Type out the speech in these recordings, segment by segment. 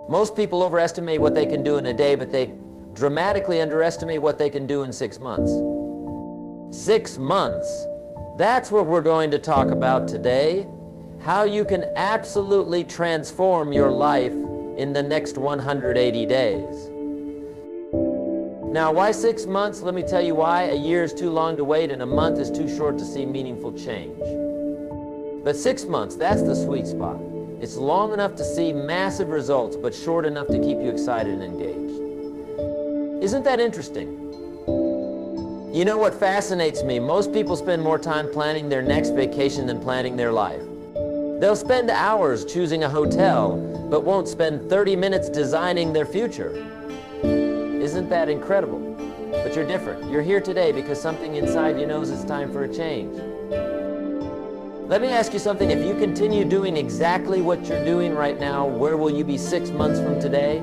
Most people overestimate what they can do in a day, but they dramatically underestimate what they can do in 6 months. 6 months. That's what we're going to talk about today. How you can absolutely transform your life in the next 180 days. Now, why 6 months? Let me tell you why. A year is too long to wait, and a month is too short to see meaningful change. But 6 months, that's the sweet spot. It's long enough to see massive results, but short enough to keep you excited and engaged. Isn't that interesting? You know what fascinates me? Most people spend more time planning their next vacation than planning their life. They'll spend hours choosing a hotel, but won't spend 30 minutes designing their future. Isn't that incredible? But you're different. You're here today because something inside you knows it's time for a change. Let me ask you something. If you continue doing exactly what you're doing right now, where will you be 6 months from today?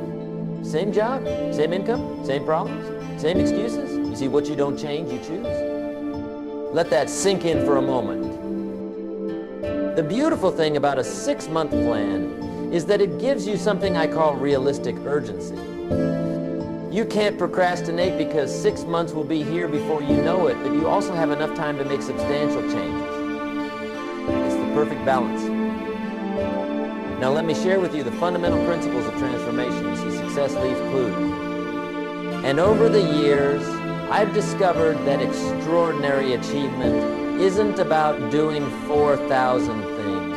Same job, same income, same problems, same excuses? You see, what you don't change, you choose. Let that sink in for a moment. The beautiful thing about a 6-month plan is that it gives you something I call realistic urgency. You can't procrastinate because 6 months will be here before you know it, but you also have enough time to make substantial changes. It's the perfect balance. Now let me share with you the fundamental principles of transformation. You see, success leaves clues. And over the years, I've discovered that extraordinary achievement isn't about doing 4,000 things.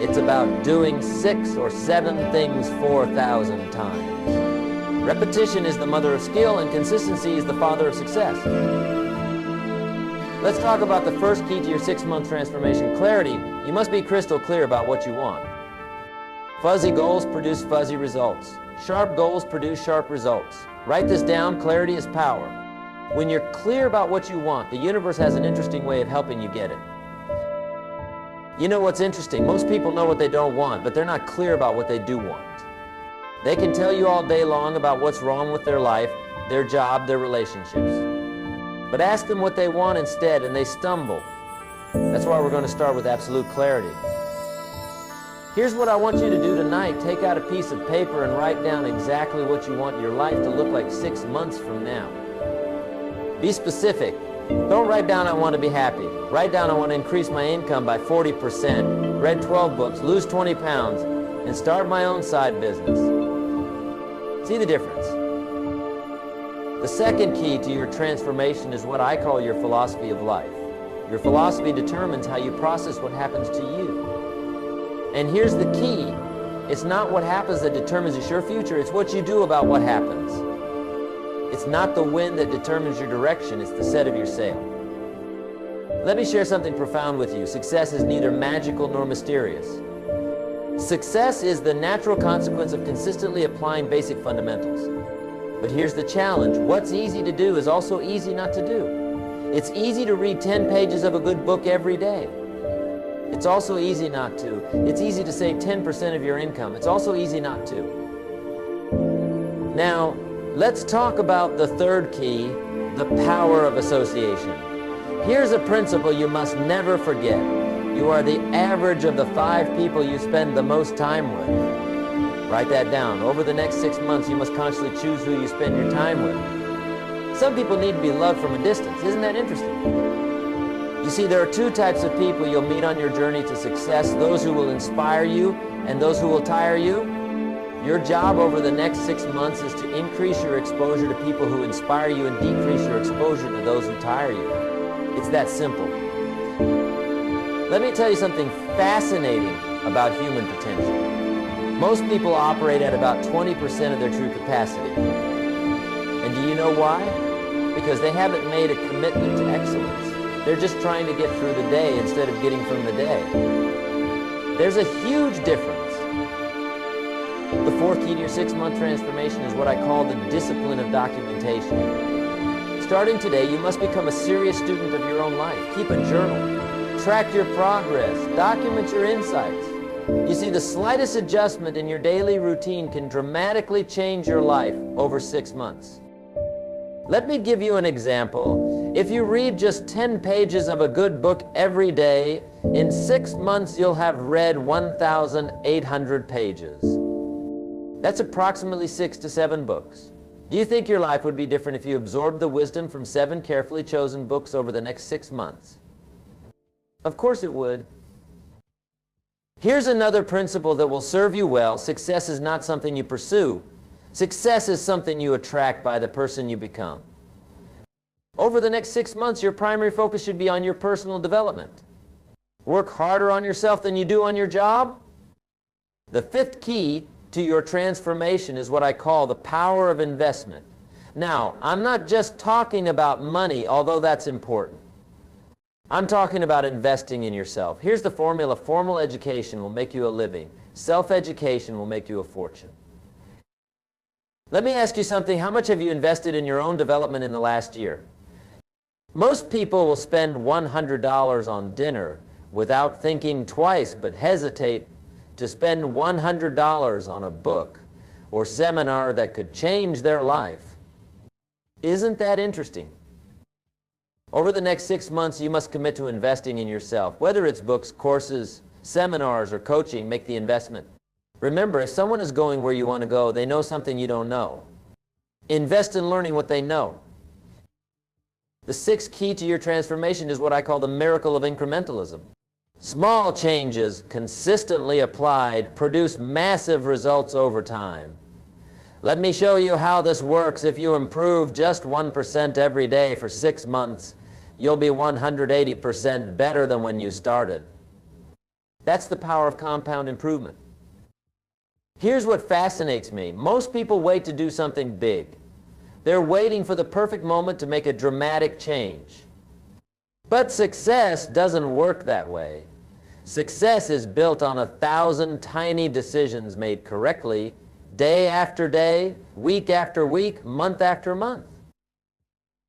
It's about doing 6 or 7 things 4,000 times. Repetition is the mother of skill, and consistency is the father of success. Let's talk about the first key to your 6-month transformation, clarity. You must be crystal clear about what you want. Fuzzy goals produce fuzzy results. Sharp goals produce sharp results. Write this down, clarity is power. When you're clear about what you want, the universe has an interesting way of helping you get it. You know what's interesting? Most people know what they don't want, but they're not clear about what they do want. They can tell you all day long about what's wrong with their life, their job, their relationships. But ask them what they want instead, and they stumble. That's why we're going to start with absolute clarity. Here's what I want you to do tonight. Take out a piece of paper and write down exactly what you want your life to look like 6 months from now. Be specific. Don't write down, I want to be happy. Write down, I want to increase my income by 40%, read 12 books, lose 20 pounds, and start my own side business. See the difference? The second key to your transformation is what I call your philosophy of life. Your philosophy determines how you process what happens to you. And here's the key. It's not what happens that determines your future, it's what you do about what happens. It's not the wind that determines your direction, it's the set of your sail. Let me share something profound with you. Success is neither magical nor mysterious. Success is the natural consequence of consistently applying basic fundamentals. But here's the challenge. What's easy to do is also easy not to do. It's easy to read 10 pages of a good book every day. It's also easy not to. It's easy to save 10% of your income. It's also easy not to. Now, let's talk about the third key, the power of association. Here's a principle you must never forget. You are the average of the 5 people you spend the most time with. Write that down. Over the next 6 months, you must consciously choose who you spend your time with. Some people need to be loved from a distance. Isn't that interesting? You see, there are 2 types of people you'll meet on your journey to success, those who will inspire you and those who will tire you. Your job over the next 6 months is to increase your exposure to people who inspire you and decrease your exposure to those who tire you. It's that simple. Let me tell you something fascinating about human potential. Most people operate at about 20% of their true capacity. And do you know why? Because they haven't made a commitment to excellence. They're just trying to get through the day instead of getting from the day. There's a huge difference. The 4th key to your 6-month transformation is what I call the discipline of documentation. Starting today, you must become a serious student of your own life. Keep a journal. Track your progress. Document your insights. You see, the slightest adjustment in your daily routine can dramatically change your life over 6 months. Let me give you an example. If you read just 10 pages of a good book every day, in 6 months you'll have read 1,800 pages. That's approximately 6 to 7 books. Do you think your life would be different if you absorbed the wisdom from 7 carefully chosen books over the next 6 months? Of course it would. Here's another principle that will serve you well. Success is not something you pursue. Success is something you attract by the person you become. Over the next 6 months, your primary focus should be on your personal development. Work harder on yourself than you do on your job. The 5th key to your transformation is what I call the power of investment. Now, I'm not just talking about money, although that's important. I'm talking about investing in yourself. Here's the formula. Formal education will make you a living. Self-education will make you a fortune. Let me ask you something. How much have you invested in your own development in the last year? Most people will spend $100 on dinner without thinking twice, but hesitate to spend $100 on a book or seminar that could change their life. Isn't that interesting? Over the next 6 months, you must commit to investing in yourself. Whether it's books, courses, seminars, or coaching, make the investment. Remember, if someone is going where you want to go, they know something you don't know. Invest in learning what they know. The 6th key to your transformation is what I call the miracle of incrementalism. Small changes consistently applied produce massive results over time. Let me show you how this works. If you improve just 1% every day for 6 months, you'll be 180% better than when you started. That's the power of compound improvement. Here's what fascinates me. Most people wait to do something big. They're waiting for the perfect moment to make a dramatic change. But success doesn't work that way. Success is built on 1,000 tiny decisions made correctly, day after day, week after week, month after month.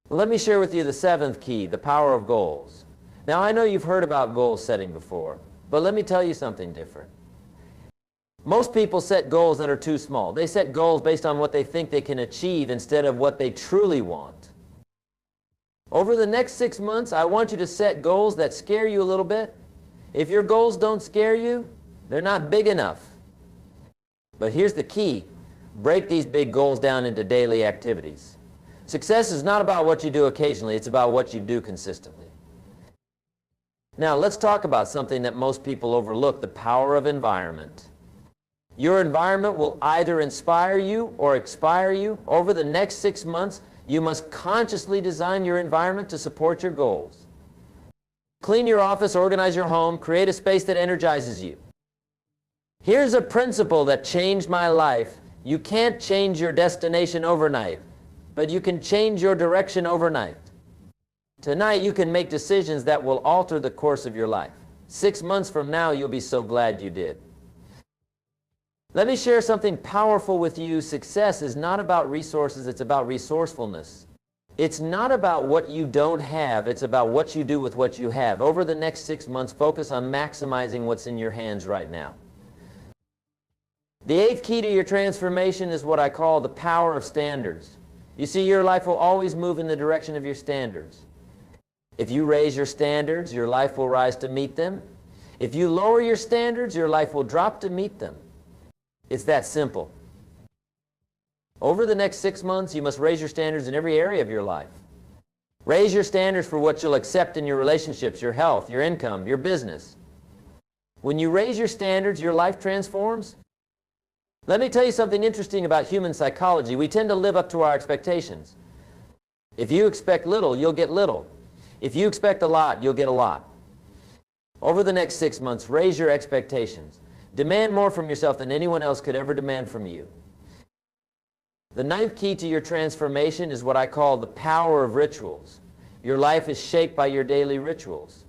Let me share with you the 7th key, the power of goals. Now, I know you've heard about goal setting before, but let me tell you something different. Most people set goals that are too small. They set goals based on what they think they can achieve instead of what they truly want. Over the next 6 months, I want you to set goals that scare you a little bit. If your goals don't scare you, they're not big enough. But here's the key. Break these big goals down into daily activities. Success is not about what you do occasionally, it's about what you do consistently. Now, let's talk about something that most people overlook, the power of environment. Your environment will either inspire you or expire you. Over the next 6 months, you must consciously design your environment to support your goals. Clean your office, organize your home, create a space that energizes you. Here's a principle that changed my life. You can't change your destination overnight, but you can change your direction overnight. Tonight, you can make decisions that will alter the course of your life. 6 months from now, you'll be so glad you did. Let me share something powerful with you. Success is not about resources, it's about resourcefulness. It's not about what you don't have, it's about what you do with what you have. Over the next 6 months, focus on maximizing what's in your hands right now. The 8th key to your transformation is what I call the power of standards. You see, your life will always move in the direction of your standards. If you raise your standards, your life will rise to meet them. If you lower your standards, your life will drop to meet them. It's that simple. Over the next 6 months, you must raise your standards in every area of your life. Raise your standards for what you'll accept in your relationships, your health, your income, your business. When you raise your standards, your life transforms. Let me tell you something interesting about human psychology. We tend to live up to our expectations. If you expect little, you'll get little. If you expect a lot, you'll get a lot. Over the next 6 months, raise your expectations. Demand more from yourself than anyone else could ever demand from you. The 9th key to your transformation is what I call the power of rituals. Your life is shaped by your daily rituals.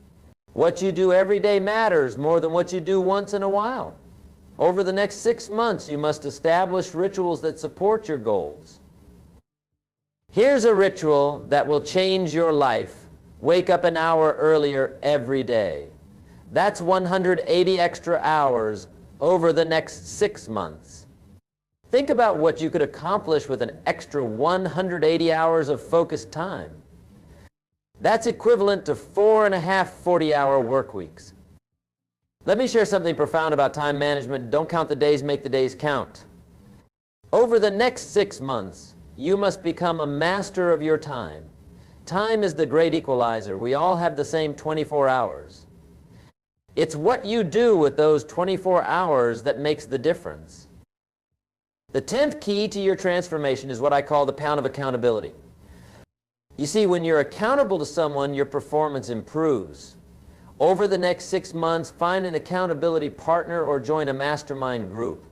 What you do every day matters more than what you do once in a while. Over the next 6 months, you must establish rituals that support your goals. Here's a ritual that will change your life. Wake up an hour earlier every day. That's 180 extra hours over the next 6 months. Think about what you could accomplish with an extra 180 hours of focused time. That's equivalent to 4.5 40-hour work weeks. Let me share something profound about time management. Don't count the days, make the days count. Over the next 6 months, you must become a master of your time. Time is the great equalizer. We all have the same 24 hours. It's what you do with those 24 hours that makes the difference. The 10th key to your transformation is what I call the pound of accountability. You see, when you're accountable to someone, your performance improves. Over the next 6 months, find an accountability partner or join a mastermind group.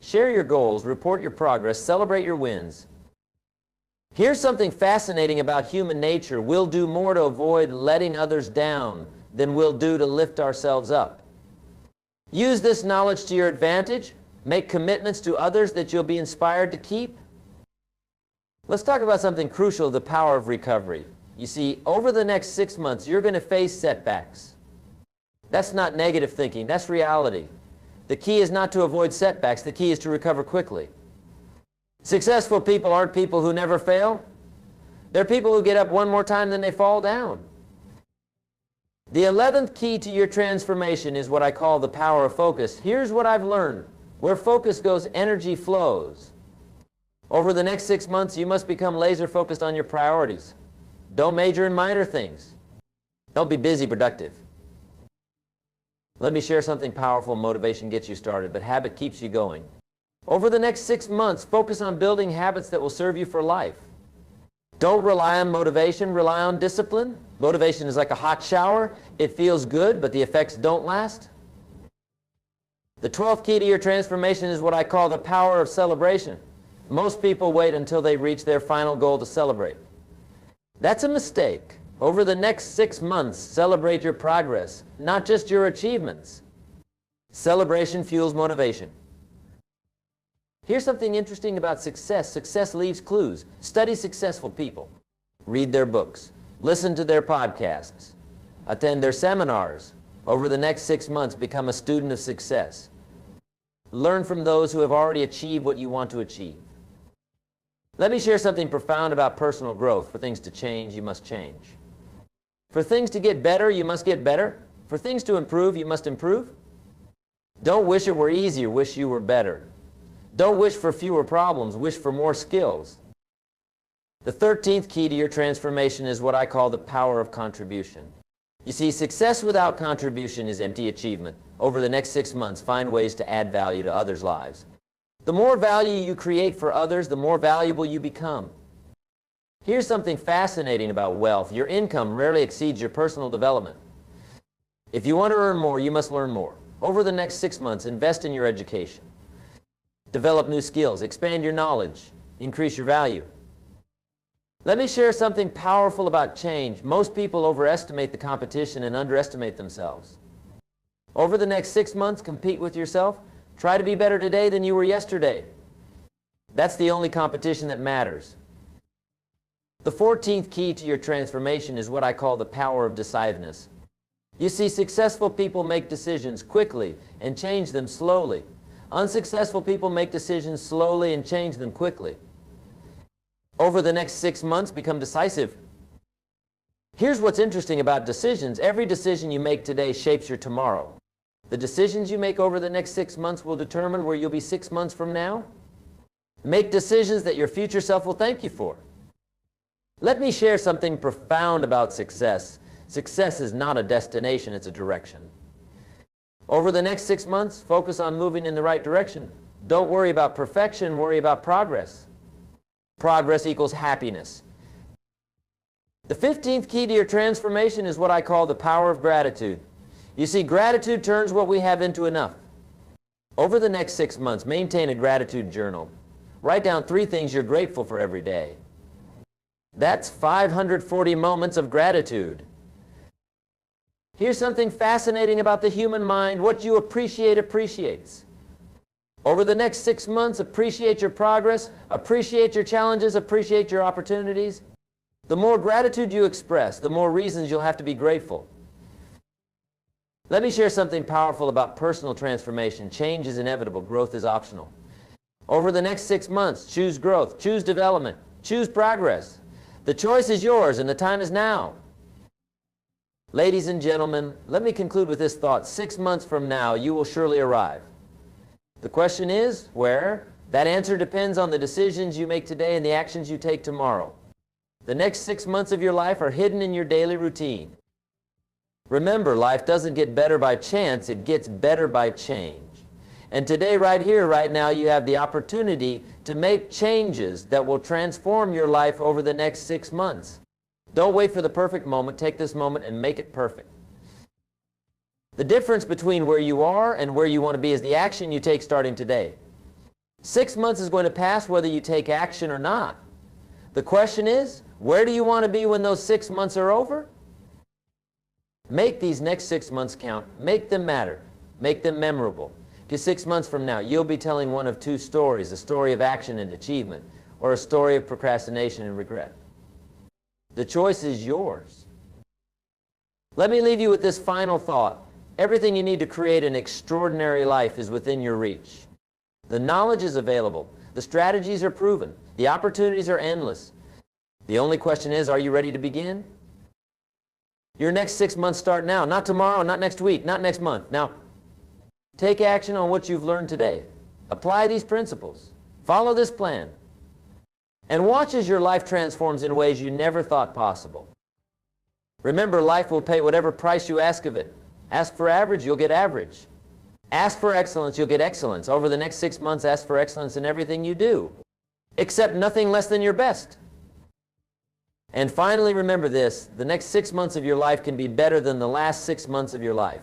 Share your goals, report your progress, celebrate your wins. Here's something fascinating about human nature. We'll do more to avoid letting others down than we'll do to lift ourselves up. Use this knowledge to your advantage. Make commitments to others that you'll be inspired to keep. Let's talk about something crucial, the power of recovery. You see, over the next 6 months, you're going to face setbacks. That's not negative thinking, that's reality. The key is not to avoid setbacks, the key is to recover quickly. Successful people aren't people who never fail. They're people who get up one more time than they fall down. The 11th key to your transformation is what I call the power of focus. Here's what I've learned. Where focus goes, energy flows. Over the next 6 months, you must become laser focused on your priorities. Don't major in minor things. Don't be busy, productive. Let me share something powerful. Motivation gets you started, but habit keeps you going. Over the next 6 months, focus on building habits that will serve you for life. Don't rely on motivation, rely on discipline. Motivation is like a hot shower. It feels good, but the effects don't last. The 12th key to your transformation is what I call the power of celebration. Most people wait until they reach their final goal to celebrate. That's a mistake. Over the next 6 months, celebrate your progress, not just your achievements. Celebration fuels motivation. Here's something interesting about success. Success leaves clues. Study successful people. Read their books. Listen to their podcasts. Attend their seminars. Over the next 6 months, become a student of success. Learn from those who have already achieved what you want to achieve. Let me share something profound about personal growth. For things to change, you must change. For things to get better, you must get better. For things to improve, you must improve. Don't wish it were easier, wish you were better. Don't wish for fewer problems, wish for more skills. The 13th key to your transformation is what I call the power of contribution. You see, success without contribution is empty achievement. Over the next 6 months, find ways to add value to others' lives. The more value you create for others, the more valuable you become. Here's something fascinating about wealth. Your income rarely exceeds your personal development. If you want to earn more, you must learn more. Over the next 6 months, invest in your education. Develop new skills, expand your knowledge, increase your value. Let me share something powerful about change. Most people overestimate the competition and underestimate themselves. Over the next 6 months, compete with yourself. Try to be better today than you were yesterday. That's the only competition that matters. The 14th key to your transformation is what I call the power of decisiveness. You see, successful people make decisions quickly and change them slowly. Unsuccessful people make decisions slowly and change them quickly. Over the next 6 months, become decisive. Here's what's interesting about decisions. Every decision you make today shapes your tomorrow. The decisions you make over the next 6 months will determine where you'll be 6 months from now. Make decisions that your future self will thank you for. Let me share something profound about success. Success is not a destination, it's a direction. Over the next 6 months, focus on moving in the right direction. Don't worry about perfection, worry about progress. Progress equals happiness. The 15th key to your transformation is what I call the power of gratitude. You see, gratitude turns what we have into enough. Over the next 6 months, maintain a gratitude journal. Write down 3 things you're grateful for every day. That's 540 moments of gratitude. Here's something fascinating about the human mind. What you appreciate appreciates. Over the next 6 months, appreciate your progress, appreciate your challenges, appreciate your opportunities. The more gratitude you express, the more reasons you'll have to be grateful. Let me share something powerful about personal transformation. Change is inevitable, growth is optional. Over the next 6 months, choose growth, choose development, choose progress. The choice is yours and the time is now. Ladies and gentlemen, let me conclude with this thought. 6 months from now, you will surely arrive. The question is, where? That answer depends on the decisions you make today and the actions you take tomorrow. The next 6 months of your life are hidden in your daily routine. Remember, life doesn't get better by chance, it gets better by change. And today, right here, right now, you have the opportunity to make changes that will transform your life over the next 6 months. Don't wait for the perfect moment. Take this moment and make it perfect. The difference between where you are and where you want to be is the action you take starting today. 6 months is going to pass whether you take action or not. The question is, where do you want to be when those 6 months are over? Make these next 6 months count. Make them matter. Make them memorable. Because 6 months from now, you'll be telling one of two stories, a story of action and achievement, or a story of procrastination and regret. The choice is yours. Let me leave you with this final thought. Everything you need to create an extraordinary life is within your reach. The knowledge is available. The strategies are proven. The opportunities are endless. The only question is, are you ready to begin? Your next 6 months start now. Not tomorrow, not next week, not next month. Now, take action on what you've learned today. Apply these principles. Follow this plan. And watch as your life transforms in ways you never thought possible. Remember, life will pay whatever price you ask of it. Ask for average, you'll get average. Ask for excellence, you'll get excellence. Over the next 6 months, ask for excellence in everything you do. Accept nothing less than your best. And finally, remember this, the next 6 months of your life can be better than the last 6 months of your life.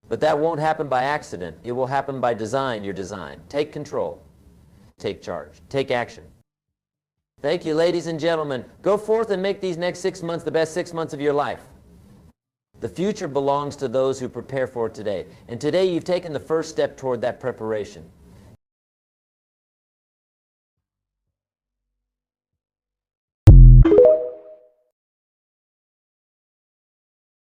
But that won't happen by accident. It will happen by design, your design. Take control. Take charge. Take action. Thank you, ladies and gentlemen. Go forth and make these next 6 months the best 6 months of your life. The future belongs to those who prepare for it today. And today you've taken the first step toward that preparation.